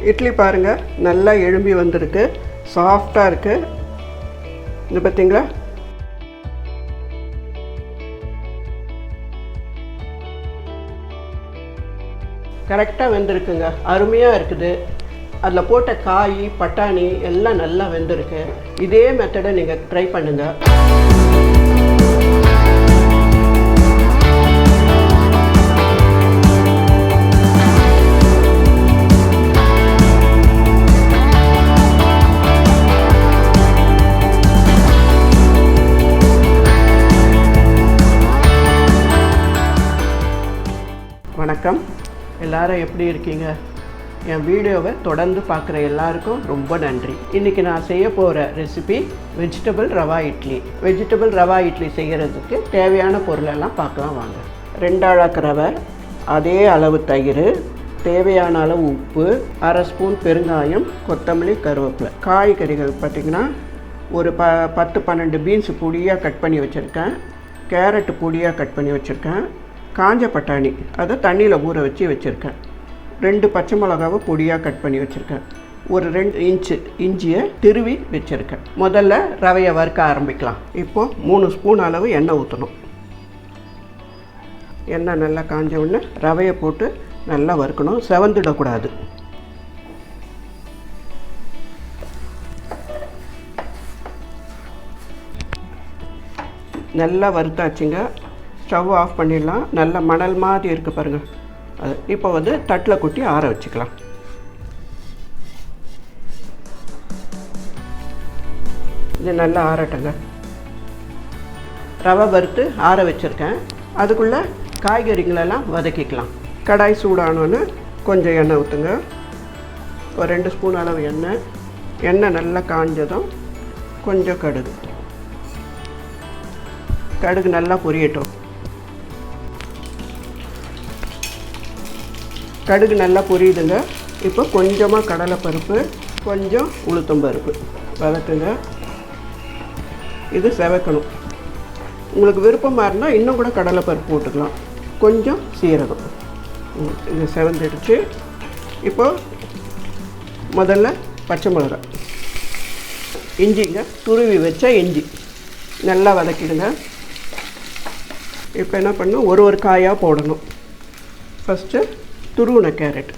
இட்லி பாருங்கள் நல்லா எழும்பி வந்திருக்கு, சாஃப்டாக இருக்குது. இது பார்த்தீங்களா? கரெக்டாக வெந்திருக்குங்க, அருமையாக இருக்குது. அதில் போட்ட காய் பட்டாணி எல்லாம் நல்லா வெந்திருக்கு. இதே மெத்தடை நீங்கள் ட்ரை பண்ணுங்கள். வணக்கம், எல்லாரும் எப்படி இருக்கீங்க? என் வீடியோவை தொடர்ந்து பார்க்குற எல்லாருக்கும் ரொம்ப நன்றி. இன்றைக்கி நான் செய்ய போகிற recipe vegetable rava idli. Vegetable rava idli செய்கிறதுக்கு தேவையான பொருளெல்லாம் பார்க்கலாம் வாங்க. 2 அழகு ரவை, அதே அளவு தயிர், தேவையான அளவு உப்பு, 1/2 ஸ்பூன் பெருங்காயம், கொத்தமல்லி, கருவேப்பிலை. காய்கறிகள் பார்த்திங்கன்னா ஒரு 10-12 பீன்ஸ் பொடியாக கட் பண்ணி வச்சுருக்கேன். கேரட்டு பொடியாக கட் பண்ணி வச்சுருக்கேன். காஞ்ச பட்டாணி அதை தண்ணியில் ஊற வச்சு வச்சுருக்கேன். 2 பச்சை மிளகாவை பொடியாக கட் பண்ணி வச்சுருக்கேன். ஒரு 2 இன்ச்சு இஞ்சியை திருவி வச்சுருக்கேன். முதல்ல ரவையை வறுக்க ஆரம்பிக்கலாம். இப்போது 3 ஸ்பூன் அளவு எண்ணெய் ஊற்றணும். எண்ணெய் நல்லா காஞ்ச உடனே ரவையை போட்டு நல்லா வறுக்கணும், செவந்துடக்கூடாது. நல்லா வறுத்தாச்சுங்க. ஸ்டவ் ஆஃப் பண்ணிடலாம். நல்ல மணல் மாதிரி இருக்குது பாருங்கள். அது இப்போ வந்து தட்டில் கொட்டி ஆற வச்சுக்கலாம். இது நல்லா ஆறட்டுங்க. ரவை வறுத்து ஆற வச்சுருக்கேன். அதுக்குள்ளே காய்கறிகளெல்லாம் வதக்கிக்கலாம். கடாய் சூடானோன்னு கொஞ்சம் எண்ணெய் ஊற்றுங்க. ஒரு 2 ஸ்பூன் அளவு எண்ணெய். எண்ணெய் நல்லா காஞ்சதும் கொஞ்சம் கடுகு. கடுகு நல்லா பொரியட்டும். கடுகு நல்லா பொரியுதுங்க. இப்போ கொஞ்சமாக கடலைப்பருப்பு, கொஞ்சம் உளுத்தம்பருப்பு வதக்குங்க. இது செவக்கணும். உங்களுக்கு விருப்பமாக இருந்தால் இன்னும் கூட கடலைப்பருப்பு போட்டுக்கலாம். கொஞ்சம் சீரகம். இது செவந்துடுச்சு. இப்போ முதல்ல பச்சை மிளகாய், இஞ்சிங்க, துருவி வச்ச இஞ்சி நல்லா வதக்கிடுங்க. இப்போ என்ன பண்ணணும், ஒரு காயாக போடணும். ஃபஸ்ட்டு துருவின கேரட்,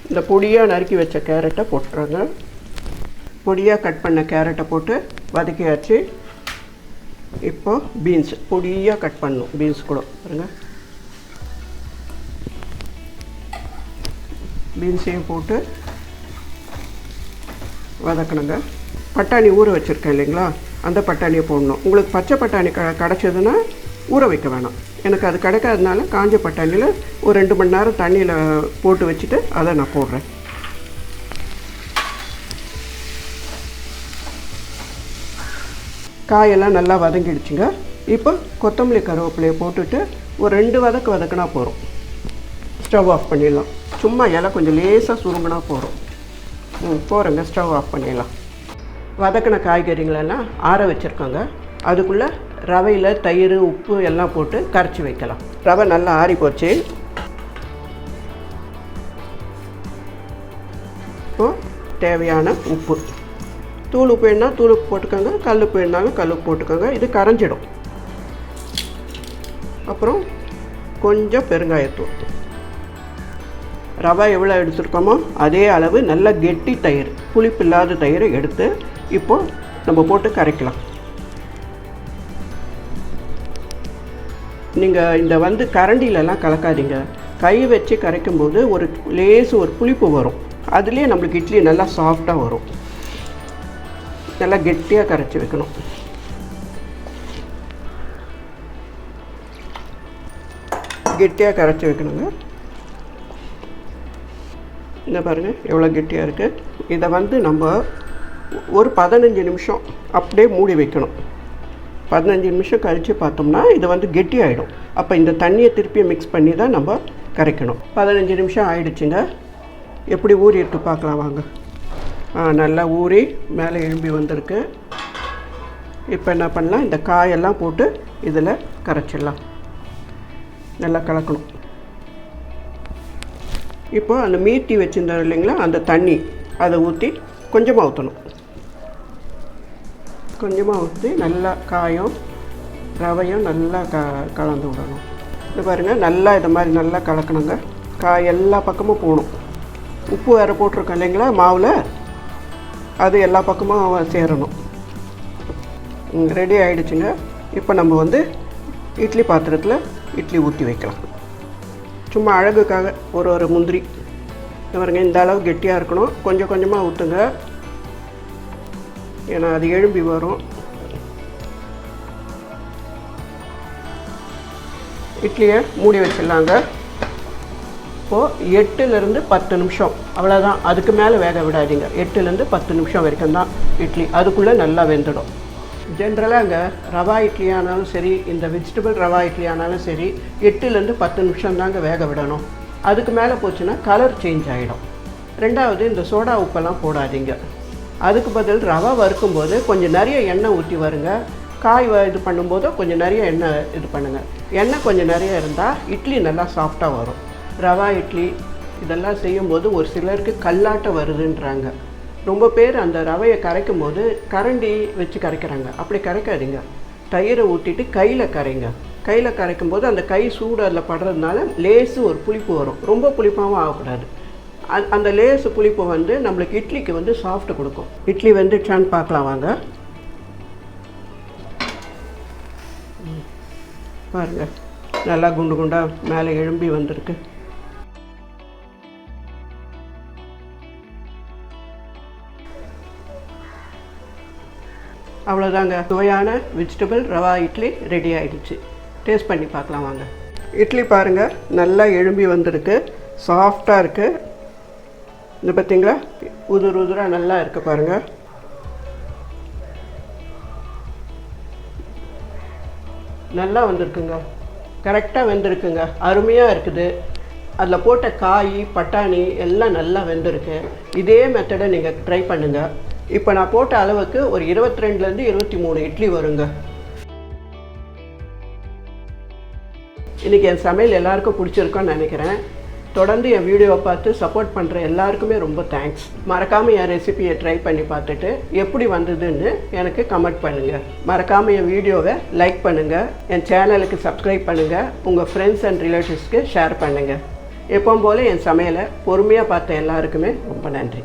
இந்த பொடியாக நறுக்கி வச்ச கேரட்டை போட்டுறாங்க. பொடியாக கட் பண்ண கேரட்டை போட்டு வதக்கியாச்சு. இப்போது பீன்ஸ் பொடியாக கட் பண்ணணும். பீன்ஸ் கூட பாருங்க. பீன்ஸையும் போட்டு வதக்கணுங்க. பட்டாணி ஊற வச்சுருக்கேன் இல்லைங்களா, அந்த பட்டாணியை போடணும். உங்களுக்கு பச்சை பட்டாணி கிடச்சதுன்னா ஊற வைக்க வேணாம். எனக்கு அது கிடைக்காதனால காஞ்ச பட்டாணியில் ஒரு 2 மணி நேரம் தண்ணியில் போட்டு வச்சுட்டு அதை நான் போடுறேன். காயெல்லாம் நல்லா வதங்கிடுச்சுங்க. இப்போ கொத்தமல்லி கருவேப்பிலையை போட்டுட்டு ஒரு 2 வதக்குனா போகிறோம். ஸ்டவ் ஆஃப் பண்ணிடலாம். சும்மா இலை கொஞ்சம் லேசாக சுருங்கினா போகிறோம். போகிறேங்க, ஸ்டவ் ஆஃப் பண்ணிடலாம். வதக்கின காய்கறிகளெல்லாம் ஆற வச்சுருக்கோங்க. அதுக்குள்ளே ரவையில் தயிர், உப்பு எல்லாம் போட்டு கரைச்சி வைக்கலாம். ரவை நல்லா ஆறி போச்சு. இப்போது தேவையான உப்பு, தூள் உப்பு வேணால் தூள் உப்பு போட்டுக்கோங்க, கல் உப்பு வேணாலும் கல் உப்பு போட்டுக்கோங்க. இது கரைஞ்சிடும். அப்புறம் கொஞ்சம் பெருங்காயத்தூள். ரவை எவ்வளோ எடுத்துருக்கோமோ அதே அளவு நல்ல கெட்டி தயிர், புளிப்பு இல்லாத தயிரை எடுத்து இப்போது நம்ம போட்டு கரைக்கலாம். நீங்கள் இந்த வந்து கரண்டிலெல்லாம் கலக்காதீங்க. கை வச்சு கரைக்கும்போது ஒரு புளிப்பு வரும். அதுலேயே நம்மளுக்கு இட்லி நல்லா சாஃப்டாக வரும். நல்லா கெட்டியாக கரைச்சி வைக்கணும். கெட்டியாக கரைச்சி வைக்கணுங்க. இந்த பாருங்கள் எவ்வளோ கெட்டியாக இருக்குது. இதை வந்து நம்ம ஒரு 15 நிமிஷம் அப்படியே மூடி வைக்கணும். 15 நிமிஷம் கழித்து பார்த்தோம்னா இது வந்து கெட்டி ஆகிடும். அப்போ இந்த தண்ணியை திருப்பி மிக்ஸ் பண்ணி தான் நம்ம கரைக்கணும். 15 நிமிஷம் ஆயிடுச்சுங்க. எப்படி ஊறி இருக்கு பார்க்கலாம் வாங்க. நல்லா ஊறி மேலே எழும்பி வந்திருக்கு. இப்போ என்ன பண்ணலாம், இந்த காயெல்லாம் போட்டு இதில் கரைச்சிடலாம். நல்லா கலக்கணும். இப்போ அந்த மீட்டி வச்சுருந்தார் இல்லைங்களா, அந்த தண்ணி அதை ஊற்றி கொஞ்சமாக ஊற்றணும். கொஞ்சமாக ஊற்றி நல்லா காயும் ரவையும் நல்லா கலந்து விடணும். இது பாருங்கள், நல்லா இதை மாதிரி நல்லா கலக்கணுங்க. காய் எல்லா பக்கமும் போகணும். உப்பு வேறு போட்டிருக்கோம் இல்லைங்களா மாவில், அது எல்லா பக்கமும் சேரணும். ரெடி ஆகிடுச்சுங்க. இப்போ நம்ம வந்து இட்லி பாத்திரத்தில் இட்லி ஊற்றி வைக்கலாம். சும்மா அழகுக்காக ஒரு முந்திரி பாருங்க, இந்த அளவு கெட்டியாக இருக்கணும். கொஞ்சம் கொஞ்சமாக ஊற்றுங்க, ஏன்னா அது எழும்பி வரும். இட்லியை மூடி வச்சிடலாங்க. இப்போது 8லேருந்து 10 நிமிஷம் அவ்வளோதான், அதுக்கு மேலே வேக விடாதீங்க. 8லேருந்து 10 நிமிஷம் வரைக்கும் தான் இட்லி, அதுக்குள்ளே நல்லா வெந்துடும். ஜென்ரலாக ரவா இட்லி ஆனாலும் சரி, இந்த வெஜிடபிள் ரவா இட்லி ஆனாலும் சரி, 8லேருந்து 10 நிமிஷம் தாங்க வேக விடணும். அதுக்கு மேலே போச்சுன்னா கலர் சேஞ்ச் ஆகிடும். ரெண்டாவது, இந்த சோடா உப்பெல்லாம் போடாதீங்க. அதுக்கு பதில் ரவா வறுக்கும்போது கொஞ்சம் நிறைய எண்ணெய் ஊற்றி வருங்க. காய் இது பண்ணும்போது கொஞ்சம் நிறைய எண்ணெய் இது பண்ணுங்கள். எண்ணெய் கொஞ்சம் நிறைய இருந்தால் இட்லி நல்லா சாஃப்டாக வரும். ரவா இட்லி இதெல்லாம் செய்யும்போது ஒரு சிலருக்கு கல்லாட்ட வருதுன்றாங்க. ரொம்ப பேர் அந்த ரவையை கரைக்கும் போது கரண்டி வச்சு கரைக்கிறாங்க. அப்படி கரைக்காதீங்க. தயிரை ஊற்றிட்டு கையில் கரைங்க. கையில் கரைக்கும் போது அந்த கை சூடு அதில் படுறதுனால லேசு ஒரு புளிப்பு வரும். ரொம்ப புளிப்பாகவும் ஆகக்கூடாது. அந்த லேசு புளிப்பு வந்து நம்மளுக்கு இட்லிக்கு வந்து சாஃப்ட் கொடுக்கும். இட்லி வெந்துச்சான்னு பார்க்கலாம் வாங்க. பாருங்கள், நல்லா குண்டு குண்டாக மேலே எழும்பி வந்திருக்கு. அவ்வளோதாங்க, சுவையான வெஜிடபிள் ரவா இட்லி ரெடி ஆகிடுச்சு. டேஸ்ட் பண்ணி பார்க்கலாம் வாங்க. இட்லி பாருங்கள், நல்லா எழும்பி வந்திருக்கு, சாஃப்டாக இருக்குது. இது பார்த்திங்களா, உதுராக நல்லா இருக்குது பாருங்கள். நல்லா வந்திருக்குங்க, கரெக்டாக வெந்திருக்குங்க, அருமையாக இருக்குது. அதில் போட்ட காய் பட்டாணி எல்லாம் நல்லா வெந்திருக்கு. இதே மெத்தடை நீங்கள் ட்ரை பண்ணுங்கள். இப்போ நான் போட்ட அளவுக்கு ஒரு 22லேருந்து 23 இட்லி வருங்க. இன்றைக்கி என் சமையல் எல்லாருக்கும் பிடிச்சிருக்கோன்னு நினைக்கிறேன். தொடர்ந்து என் வீடியோவை பார்த்து சப்போர்ட் பண்ணுற எல்லாருக்குமே ரொம்ப தேங்க்ஸ். மறக்காமல் என் ரெசிபியை ட்ரை பண்ணி பார்த்துட்டு எப்படி வந்ததுன்னு எனக்கு கமெண்ட் பண்ணுங்கள். மறக்காமல் என் வீடியோவை லைக் பண்ணுங்கள், என் சேனலுக்கு சப்ஸ்கிரைப் பண்ணுங்கள், உங்கள் ஃப்ரெண்ட்ஸ் அண்ட் ரிலேட்டிவ்ஸ்க்கு ஷேர் பண்ணுங்கள். எப்பவும் போல் என் சமையலை பொறுமையாக பார்த்த எல்லாருக்குமே ரொம்ப நன்றி.